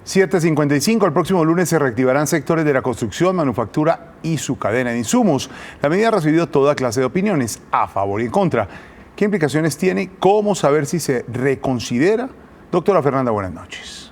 7:55, el próximo lunes se reactivarán sectores de la construcción, manufactura y su cadena de insumos. La medida ha recibido toda clase de opiniones, a favor y en contra. ¿Qué implicaciones tiene? ¿Cómo saber si se reconsidera? Doctora Fernanda, buenas noches.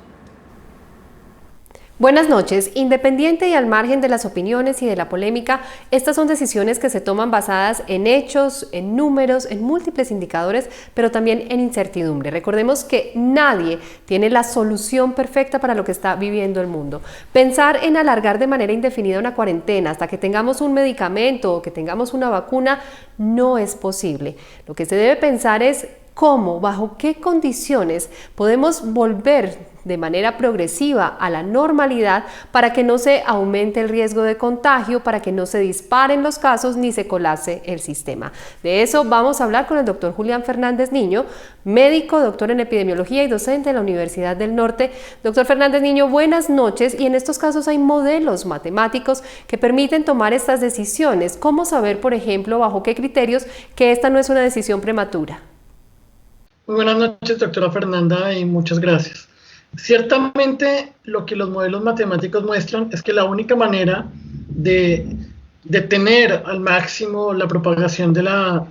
Buenas noches. Independiente y al margen de las opiniones y de la polémica, estas son decisiones que se toman basadas en hechos, en números, en múltiples indicadores, pero también en incertidumbre. Recordemos que nadie tiene la solución perfecta para lo que está viviendo el mundo. Pensar en alargar de manera indefinida una cuarentena hasta que tengamos un medicamento o que tengamos una vacuna no es posible. Lo que se debe pensar es cómo, bajo qué condiciones podemos volver de manera progresiva a la normalidad para que no se aumente el riesgo de contagio, para que no se disparen los casos ni se colapse el sistema. De eso vamos a hablar con el doctor Julián Fernández Niño, médico, doctor en epidemiología y docente de la Universidad del Norte. Doctor Fernández Niño, buenas noches. Y en estos casos hay modelos matemáticos que permiten tomar estas decisiones. ¿Cómo saber, por ejemplo, bajo qué criterios que esta no es una decisión prematura? Muy buenas noches, doctora Fernanda, y muchas gracias. Ciertamente, lo que los modelos matemáticos muestran es que la única manera de detener al máximo la propagación de la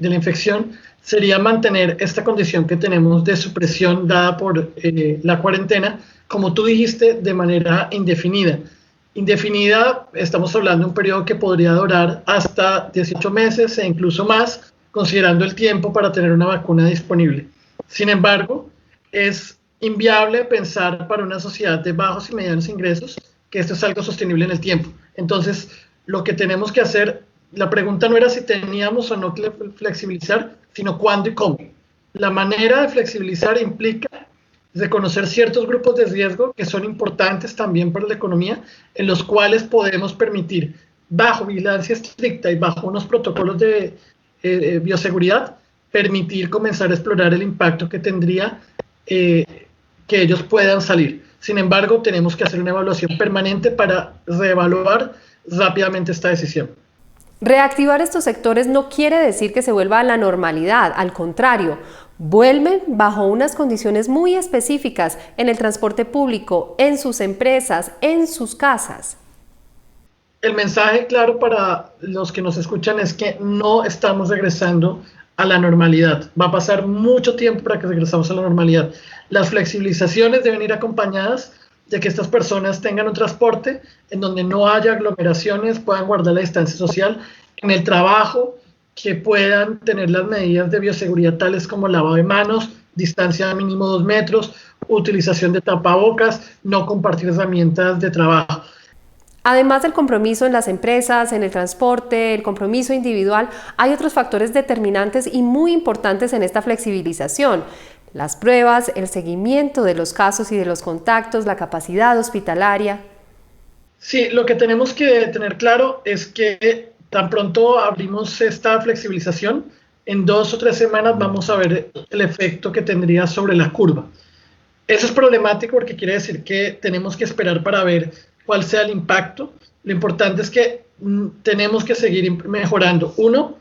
infección sería mantener esta condición que tenemos de supresión dada por la cuarentena, como tú dijiste, de manera indefinida. Indefinida, estamos hablando de un periodo que podría durar hasta 18 meses e incluso más, considerando el tiempo para tener una vacuna disponible. Sin embargo, es inviable pensar para una sociedad de bajos y medianos ingresos que esto es algo sostenible en el tiempo. Entonces, lo que tenemos que hacer, la pregunta no era si teníamos o no que flexibilizar, sino cuándo y cómo. La manera de flexibilizar implica reconocer ciertos grupos de riesgo que son importantes también para la economía, en los cuales podemos permitir, bajo vigilancia estricta y bajo unos protocolos de bioseguridad, permitir comenzar a explorar el impacto que tendría que ellos puedan salir. Sin embargo, tenemos que hacer una evaluación permanente para reevaluar rápidamente esta decisión. Reactivar estos sectores no quiere decir que se vuelva a la normalidad, al contrario, vuelven bajo unas condiciones muy específicas en el transporte público, en sus empresas, en sus casas. El mensaje claro para los que nos escuchan es que no estamos regresando a la normalidad. Va a pasar mucho tiempo para que regresemos a la normalidad. Las flexibilizaciones deben ir acompañadas de que estas personas tengan un transporte en donde no haya aglomeraciones, puedan guardar la distancia social, en el trabajo, que puedan tener las medidas de bioseguridad tales como lavado de manos, distancia mínimo 2 metros, utilización de tapabocas, no compartir herramientas de trabajo. Además del compromiso en las empresas, en el transporte, el compromiso individual, hay otros factores determinantes y muy importantes en esta flexibilización. Las pruebas, el seguimiento de los casos y de los contactos, la capacidad hospitalaria. Sí, lo que tenemos que tener claro es que tan pronto abrimos esta flexibilización, en 2 o 3 semanas vamos a ver el efecto que tendría sobre la curva. Eso es problemático porque quiere decir que tenemos que esperar para ver cuál sea el impacto. Lo importante es que tenemos que seguir mejorando. Uno,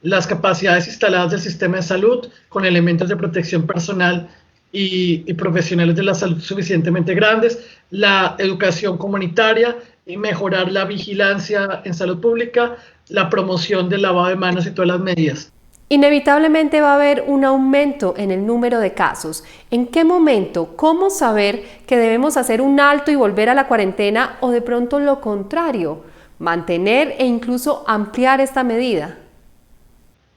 las capacidades instaladas del sistema de salud con elementos de protección personal y profesionales de la salud suficientemente grandes, la educación comunitaria y mejorar la vigilancia en salud pública, la promoción del lavado de manos y todas las medidas. Inevitablemente va a haber un aumento en el número de casos. ¿En qué momento? ¿Cómo saber que debemos hacer un alto y volver a la cuarentena o de pronto lo contrario, mantener e incluso ampliar esta medida?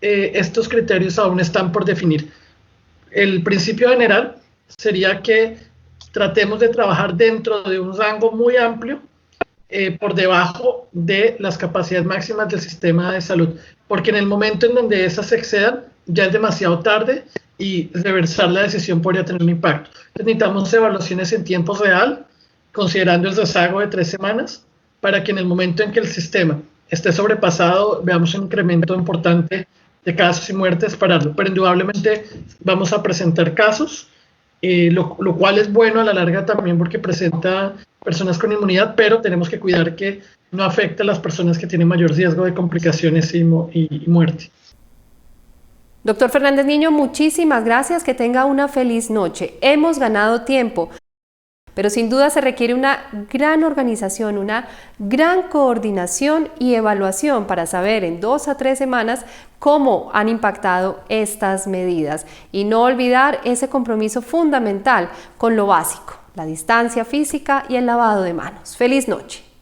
Estos criterios aún están por definir. El principio general sería que tratemos de trabajar dentro de un rango muy amplio por debajo de las capacidades máximas del sistema de salud, porque en el momento en donde esas se excedan ya es demasiado tarde y reversar la decisión podría tener un impacto. Entonces necesitamos evaluaciones en tiempo real, considerando el rezago de 3 semanas, para que en el momento en que el sistema esté sobrepasado veamos un incremento importante de casos y muertes, pararlo. Pero indudablemente vamos a presentar casos, lo cual es bueno a la larga también porque presenta personas con inmunidad, pero tenemos que cuidar que no afecte a las personas que tienen mayor riesgo de complicaciones y muerte. Doctor Fernández Niño, muchísimas gracias, que tenga una feliz noche. Hemos ganado tiempo. pero sin duda se requiere una gran organización, una gran coordinación y evaluación para saber en 2 a 3 semanas cómo han impactado estas medidas y no olvidar ese compromiso fundamental con lo básico, la distancia física y el lavado de manos. ¡Feliz noche!